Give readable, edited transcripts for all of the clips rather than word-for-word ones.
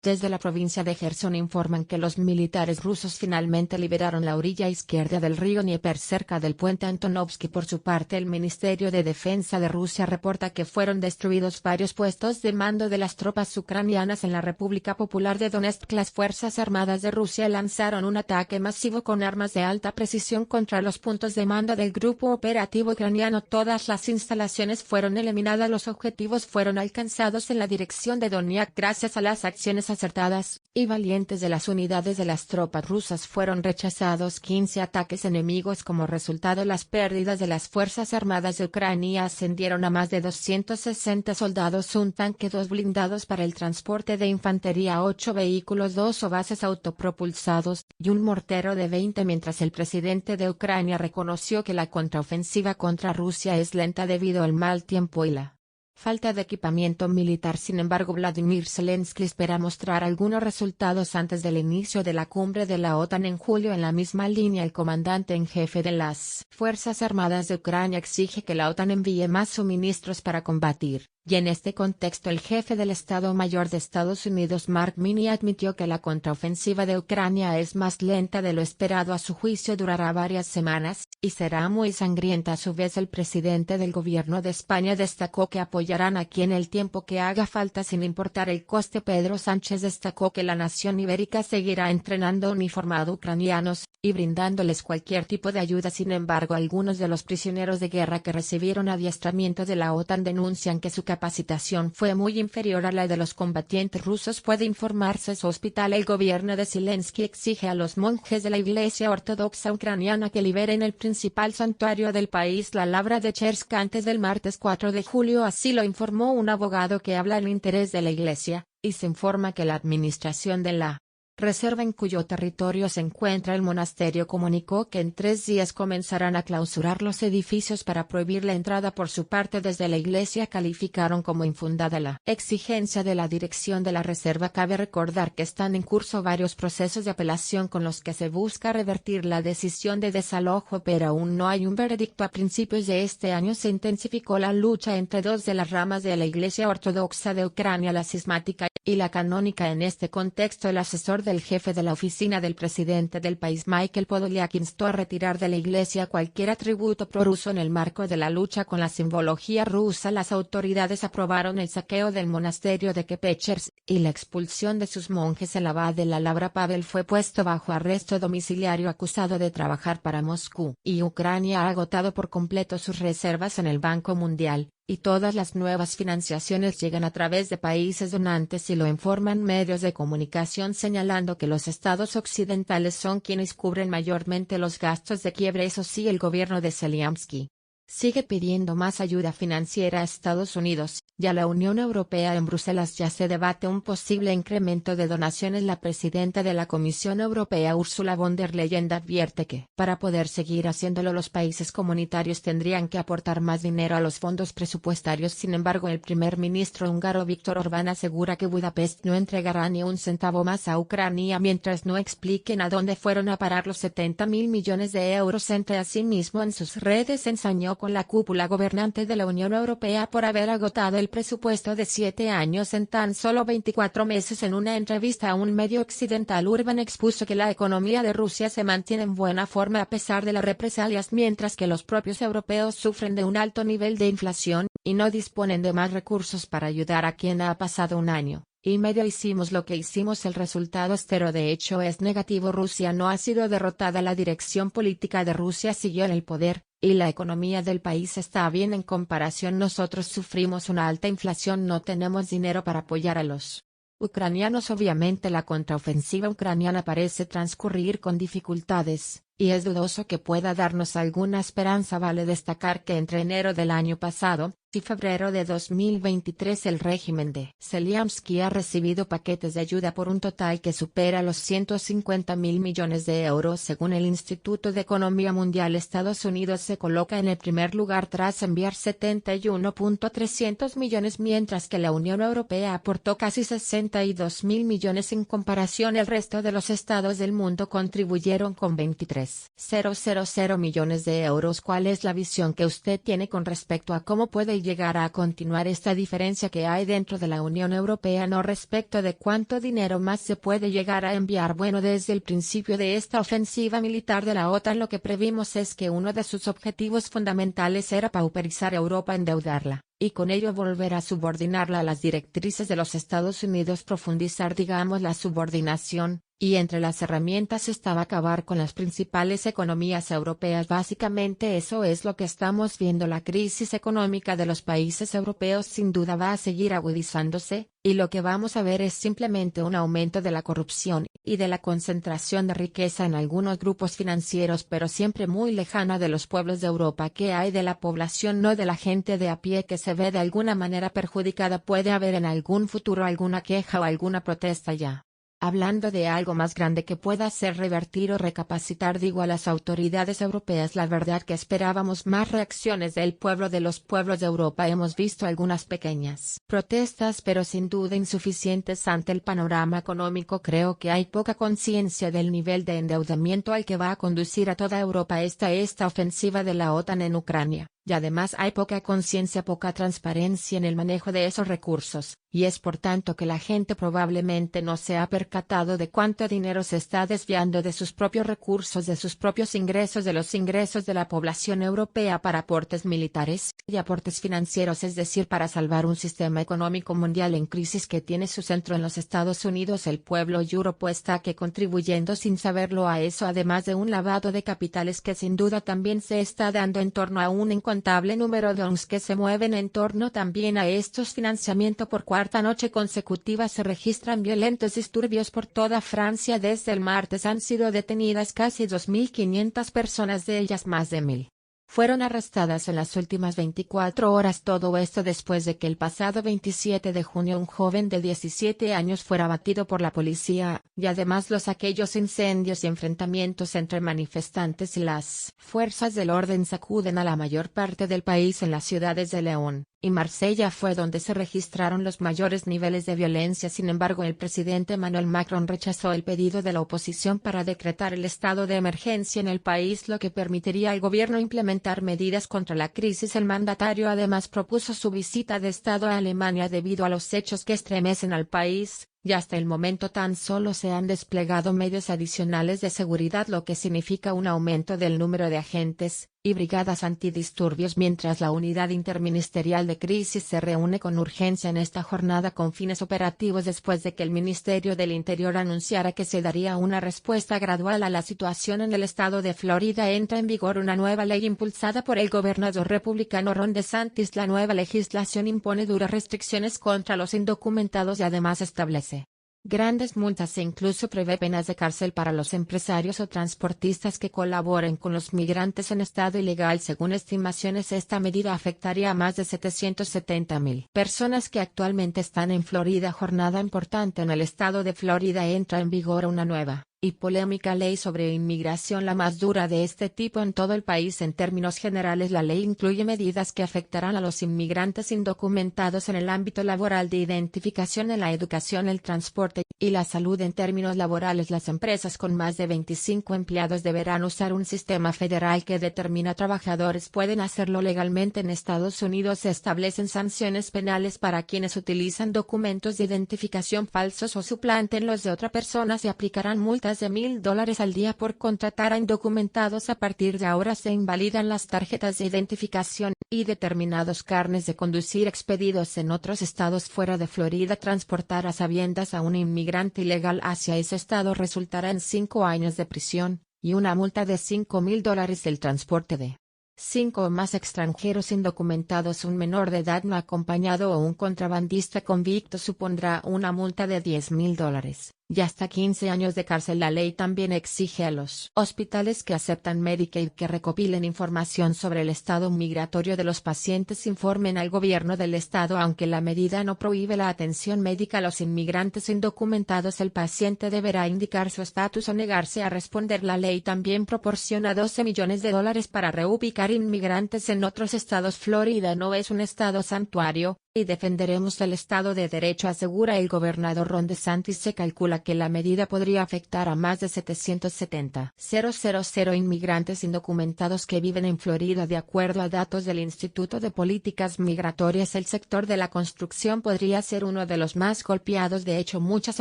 Desde la provincia de Gerson informan que los militares rusos finalmente liberaron la orilla izquierda del río Dnieper cerca del puente Antonovsky. Por su parte, el Ministerio de Defensa de Rusia reporta que fueron destruidos varios puestos de mando de las tropas ucranianas en la República Popular de Donetsk. Las Fuerzas Armadas de Rusia lanzaron un ataque masivo con armas de alta precisión contra los puntos de mando del grupo operativo ucraniano. Todas las instalaciones fueron eliminadas. Los objetivos fueron alcanzados en la dirección de Donetsk gracias a las acciones acertadas y valientes de las unidades de las tropas rusas. Fueron rechazados 15 ataques enemigos. Como resultado, las pérdidas de las Fuerzas Armadas de Ucrania ascendieron a más de 260 soldados, un tanque, 2 blindados para el transporte de infantería, 8 vehículos, 2 obuses autopropulsados, y un mortero de 20. Mientras el presidente de Ucrania reconoció que la contraofensiva contra Rusia es lenta debido al mal tiempo y la falta de equipamiento militar. Sin embargo, Vladimir Zelensky espera mostrar algunos resultados antes del inicio de la cumbre de la OTAN en julio. En la misma línea, el comandante en jefe de las Fuerzas Armadas de Ucrania exige que la OTAN envíe más suministros para combatir, y en este contexto el jefe del Estado Mayor de Estados Unidos, Mark Milley, admitió que la contraofensiva de Ucrania es más lenta de lo esperado. A su juicio durará varias semanas, y será muy sangrienta. A su vez, el presidente del gobierno de España destacó que apoyarán aquí en el tiempo que haga falta sin importar el coste. Pedro Sánchez destacó que la nación ibérica seguirá entrenando uniformados ucranianos y brindándoles cualquier tipo de ayuda. Sin embargo, algunos de los prisioneros de guerra que recibieron adiestramiento de la OTAN denuncian que su capacitación fue muy inferior a la de los combatientes rusos. Puede informarse su hospital. El gobierno de Zelensky exige a los monjes de la Iglesia Ortodoxa Ucraniana que liberen el principal santuario del país, la Lavra de Chersk, antes del martes 4 de julio. Así lo informó un abogado que habla en interés de la Iglesia, y se informa que la administración de la reserva en cuyo territorio se encuentra el monasterio comunicó que en 3 días comenzarán a clausurar los edificios para prohibir la entrada. Por su parte, desde la Iglesia calificaron como infundada la exigencia de la dirección de la reserva. Cabe recordar que están en curso varios procesos de apelación con los que se busca revertir la decisión de desalojo, pero aún no hay un veredicto. A principios de este año se intensificó la lucha entre 2 de las ramas de la Iglesia Ortodoxa de Ucrania, la cismática y la canónica. En este contexto, el asesor del jefe de la oficina del presidente del país, Michael Podolyak, instó a retirar de la Iglesia cualquier atributo prorruso en el marco de la lucha con la simbología rusa. Las autoridades aprobaron el saqueo del monasterio de Kepechers y la expulsión de sus monjes. El abad de la Lavra, Pavel, fue puesto bajo arresto domiciliario acusado de trabajar para Moscú. Y Ucrania ha agotado por completo sus reservas en el Banco Mundial, y todas las nuevas financiaciones llegan a través de países donantes, y lo informan medios de comunicación señalando que los estados occidentales son quienes cubren mayormente los gastos de quiebra. Eso sí, el gobierno de Zelensky sigue pidiendo más ayuda financiera a Estados Unidos y a la Unión Europea. En Bruselas ya se debate un posible incremento de donaciones. La presidenta de la Comisión Europea, Ursula von der Leyen, advierte que, para poder seguir haciéndolo, los países comunitarios tendrían que aportar más dinero a los fondos presupuestarios. Sin embargo, el primer ministro húngaro Viktor Orbán asegura que Budapest no entregará ni un centavo más a Ucrania mientras no expliquen a dónde fueron a parar los 70.000 millones de euros. Asimismo, en sus redes ensañó con la cúpula gobernante de la Unión Europea por haber agotado el presupuesto de 7 años en tan solo 24 meses. En una entrevista a un medio occidental, Orbán expuso que la economía de Rusia se mantiene en buena forma a pesar de las represalias, mientras que los propios europeos sufren de un alto nivel de inflación, y no disponen de más recursos para ayudar a quien ha pasado un año y medio. Hicimos lo que hicimos, el resultado de hecho es negativo. Rusia no ha sido derrotada, la dirección política de Rusia siguió en el poder, y la economía del país está bien en comparación. Nosotros sufrimos una alta inflación, no tenemos dinero para apoyar a los ucranianos. Obviamente la contraofensiva ucraniana parece transcurrir con dificultades, y es dudoso que pueda darnos alguna esperanza. Vale destacar que entre enero del año pasado y febrero de 2023 el régimen de Zelensky ha recibido paquetes de ayuda por un total que supera los 150.000 millones de euros. Según el Instituto de Economía Mundial, Estados Unidos se coloca en el primer lugar tras enviar 71.300 millones, mientras que la Unión Europea aportó casi 62.000 millones. En comparación, el resto de los estados del mundo contribuyeron con 23.000 millones de euros. ¿Cuál es la visión que usted tiene con respecto a cómo puede y llegará a continuar esta diferencia que hay dentro de la Unión Europea no respecto de cuánto dinero más se puede llegar a enviar. Bueno, desde el principio de esta ofensiva militar de la OTAN lo que previmos es que uno de sus objetivos fundamentales era pauperizar a Europa, endeudarla, y con ello volver a subordinarla a las directrices de los Estados Unidos, profundizar digamos la subordinación, y entre las herramientas estaba acabar con las principales economías europeas. Básicamente eso es lo que estamos viendo. La crisis económica de los países europeos sin duda va a seguir agudizándose, y lo que vamos a ver es simplemente un aumento de la corrupción y de la concentración de riqueza en algunos grupos financieros, pero siempre muy lejana de los pueblos de Europa. ¿Qué hay de la población, no de la gente de a pie que se ve de alguna manera perjudicada? ¿Puede haber en algún futuro alguna queja o alguna protesta ya? Hablando de algo más grande que pueda hacer revertir o recapacitar, digo a las autoridades europeas, la verdad que esperábamos más reacciones del pueblo, de los pueblos de Europa. Hemos visto algunas pequeñas protestas, pero sin duda insuficientes ante el panorama económico. Creo que hay poca conciencia del nivel de endeudamiento al que va a conducir a toda Europa esta ofensiva de la OTAN en Ucrania. Y además hay poca conciencia, poca transparencia en el manejo de esos recursos, y es por tanto que la gente probablemente no se ha percatado de cuánto dinero se está desviando de sus propios recursos, de sus propios ingresos, de los ingresos de la población europea para aportes militares y aportes financieros, es decir, para salvar un sistema económico mundial en crisis que tiene su centro en los Estados Unidos. El pueblo europeo está contribuyendo sin saberlo a eso, además de un lavado de capitales que sin duda también se está dando en torno a un incontable número de ONGs que se mueven en torno también a estos financiamientos. Por cuarta noche consecutiva se registran violentos disturbios por toda Francia. Desde el martes han sido detenidas casi 2.500 personas, de ellas más de 1.000 fueron arrestadas en las últimas 24 horas. Todo esto después de que el pasado 27 de junio un joven de 17 años fuera abatido por la policía, y además aquellos incendios y enfrentamientos entre manifestantes y las fuerzas del orden sacuden a la mayor parte del país. En las ciudades de León y Marsella fue donde se registraron los mayores niveles de violencia. Sin embargo, el presidente Emmanuel Macron rechazó el pedido de la oposición para decretar el estado de emergencia en el país, lo que permitiría al gobierno implementar medidas contra la crisis. El mandatario además propuso su visita de Estado a Alemania debido a los hechos que estremecen al país, y hasta el momento tan solo se han desplegado medios adicionales de seguridad, lo que significa un aumento del número de agentes y brigadas antidisturbios, mientras la unidad interministerial de crisis se reúne con urgencia en esta jornada con fines operativos después de que el Ministerio del Interior anunciara que se daría una respuesta gradual a la situación en el estado de Florida. Entra en vigor una nueva ley impulsada por el gobernador republicano Ron DeSantis. La nueva legislación impone duras restricciones contra los indocumentados y además establece grandes multas e incluso prevé penas de cárcel para los empresarios o transportistas que colaboren con los migrantes en estado ilegal. Según estimaciones, esta medida afectaría a más de 770.000 personas que actualmente están en Florida. Jornada importante en el estado de Florida. Entra en vigor una nueva y polémica ley sobre inmigración, la más dura de este tipo en todo el país. En términos generales, la ley incluye medidas que afectarán a los inmigrantes indocumentados en el ámbito laboral, de identificación, en la educación, el transporte y la salud. En términos laborales, las empresas con más de 25 empleados deberán usar un sistema federal que determina trabajadores pueden hacerlo legalmente. En Estados Unidos se establecen sanciones penales para quienes utilizan documentos de identificación falsos o suplanten los de otra persona. Se aplicarán multas de $1.000 al día por contratar a indocumentados. A partir de ahora se invalidan las tarjetas de identificación y determinados carnes de conducir expedidos en otros estados fuera de Florida. Transportar a sabiendas a un inmigrante ilegal hacia ese estado resultará en 5 años de prisión y una multa de $5.000. El transporte de 5 o más extranjeros indocumentados, un menor de edad no acompañado o un contrabandista convicto supondrá una multa de $10.000 y hasta 15 años de cárcel. La ley también exige a los hospitales que aceptan Medicaid que recopilen información sobre el estado migratorio de los pacientes, informen al gobierno del estado. Aunque la medida no prohíbe la atención médica a los inmigrantes indocumentados, el paciente deberá indicar su estatus o negarse a responder. La ley también proporciona $12 millones para reubicar inmigrantes en otros estados. Florida no es un estado santuario, Y defenderemos el Estado de Derecho, asegura el gobernador Ron DeSantis. Se calcula que la medida podría afectar a más de 770,000 inmigrantes indocumentados que viven en Florida. De acuerdo a datos del Instituto de Políticas Migratorias, el sector de la construcción podría ser uno de los más golpeados. De hecho, muchas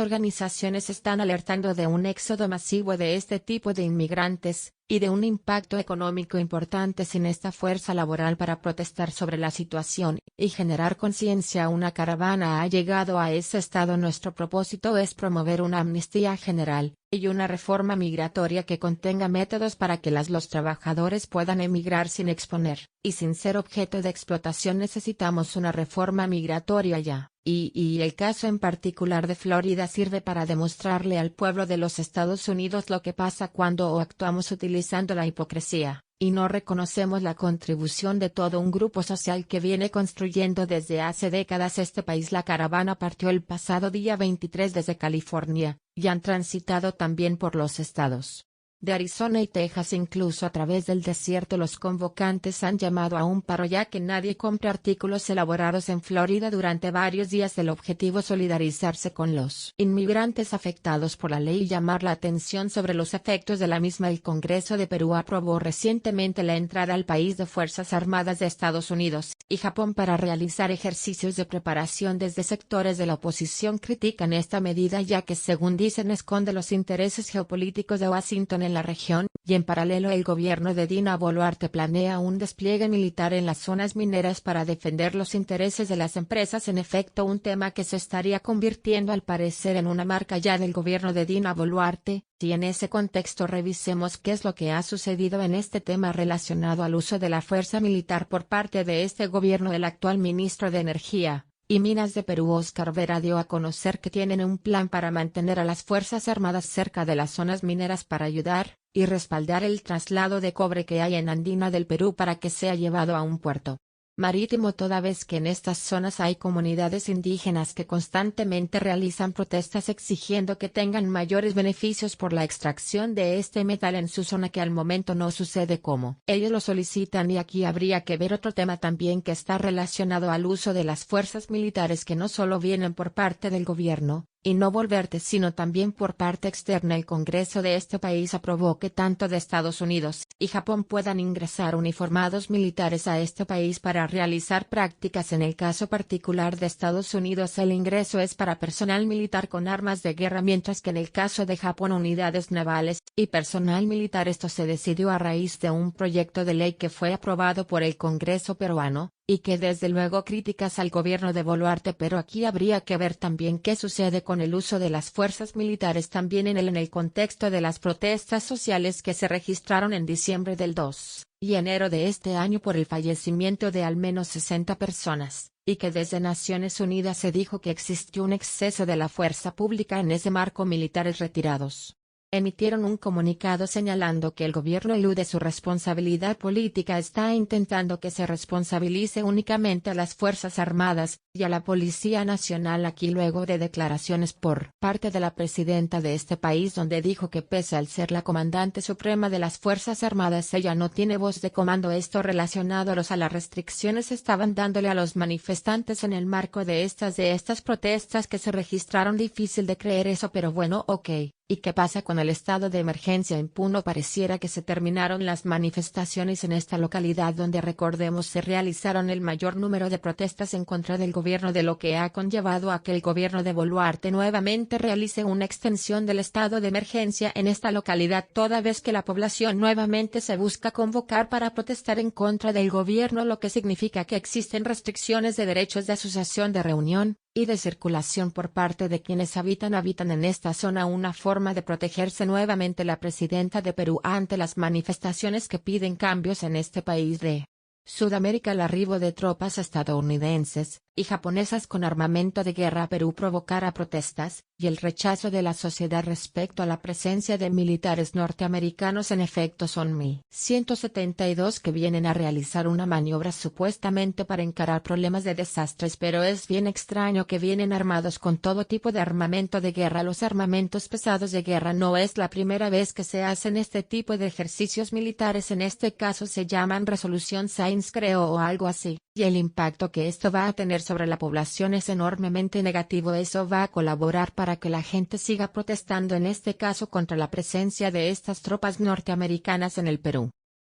organizaciones están alertando de un éxodo masivo de este tipo de inmigrantes, y de un impacto económico importante sin esta fuerza laboral para protestar sobre la situación y generar conciencia. Una caravana ha llegado a ese estado. Nuestro propósito es promover una amnistía general y una reforma migratoria que contenga métodos para que los trabajadores puedan emigrar sin exponer y sin ser objeto de explotación. Necesitamos una reforma migratoria ya. Y el caso en particular de Florida sirve para demostrarle al pueblo de los Estados Unidos lo que pasa cuando actuamos utilizando la hipocresía, y no reconocemos la contribución de todo un grupo social que viene construyendo desde hace décadas este país. La caravana partió el pasado día 23 desde California, y han transitado también por los estados de Arizona y Texas. Incluso a través del desierto. Los convocantes han llamado a un paro ya que nadie compra artículos elaborados en Florida durante varios días. El objetivo: solidarizarse con los inmigrantes afectados por la ley y llamar la atención sobre los efectos de la misma. El Congreso de Perú aprobó recientemente la entrada al país de Fuerzas Armadas de Estados Unidos y Japón para realizar ejercicios de preparación. Desde sectores de la oposición critican esta medida ya que, según dicen, esconde los intereses geopolíticos de Washington en la región, y en paralelo el gobierno de Dina Boluarte planea un despliegue militar en las zonas mineras para defender los intereses de las empresas. En efecto, un tema que se estaría convirtiendo al parecer en una marca ya del gobierno de Dina Boluarte. Y en ese contexto revisemos qué es lo que ha sucedido en este tema relacionado al uso de la fuerza militar por parte de este gobierno. El actual ministro de Energía y Minas de Perú, Óscar Vera, dio a conocer que tienen un plan para mantener a las Fuerzas Armadas cerca de las zonas mineras para ayudar y respaldar el traslado de cobre que hay en Andina del Perú para que sea llevado a un puerto marítimo, toda vez que en estas zonas hay comunidades indígenas que constantemente realizan protestas exigiendo que tengan mayores beneficios por la extracción de este metal en su zona, que al momento no sucede como ellos lo solicitan. Y aquí habría que ver otro tema también que está relacionado al uso de las fuerzas militares, que no solo vienen por parte del gobierno y no volverte, sino también por parte externa. El Congreso de este país aprobó que tanto de Estados Unidos y Japón puedan ingresar uniformados militares a este país para realizar prácticas. En el caso particular de Estados Unidos, el ingreso es para personal militar con armas de guerra, mientras que en el caso de Japón, unidades navales y personal militar. Esto se decidió a raíz de un proyecto de ley que fue aprobado por el Congreso peruano, y que desde luego críticas al gobierno de Boluarte. Pero aquí habría que ver también qué sucede con el uso de las fuerzas militares también en el contexto de las protestas sociales que se registraron en diciembre del 2 y enero de este año por el fallecimiento de al menos 60 personas, y que desde Naciones Unidas se dijo que existió un exceso de la fuerza pública en ese marco. Militares retirados emitieron un comunicado señalando que el gobierno elude su responsabilidad política, está intentando que se responsabilice únicamente a las Fuerzas Armadas y a la Policía Nacional. Aquí, luego de declaraciones por parte de la presidenta de este país, donde dijo que pese al ser la comandante suprema de las Fuerzas Armadas, ella no tiene voz de comando. Esto relacionado a las restricciones estaban dándole a los manifestantes en el marco de estas protestas que se registraron. Difícil de creer eso, pero bueno, ok. ¿Y qué pasa con el estado de emergencia en Puno? Pareciera que se terminaron las manifestaciones en esta localidad, donde, recordemos, se realizaron el mayor número de protestas en contra del gobierno, de lo que ha conllevado a que el gobierno de Boluarte nuevamente realice una extensión del estado de emergencia en esta localidad, toda vez que la población nuevamente se busca convocar para protestar en contra del gobierno, lo que significa que existen restricciones de derechos de asociación, de reunión y de circulación por parte de quienes habitan en esta zona. Una forma de protegerse. Nuevamente la presidenta de Perú ante las manifestaciones que piden cambios en este país de Sudamérica. El arribo de tropas estadounidenses y japonesas con armamento de guerra a Perú provocará protestas, y el rechazo de la sociedad respecto a la presencia de militares norteamericanos. En efecto, son 1.172 que vienen a realizar una maniobra supuestamente para encarar problemas de desastres, pero es bien extraño que vienen armados con todo tipo de armamento de guerra. Los armamentos pesados de guerra no es la primera vez que se hacen este tipo de ejercicios militares. En este caso se llaman Resolución Sainz, creo, o algo así, y el impacto que esto va a tener sobre la población es enormemente negativo. Eso va a colaborar para que la gente siga protestando, en este caso contra la presencia de estas tropas norteamericanas en el Perú.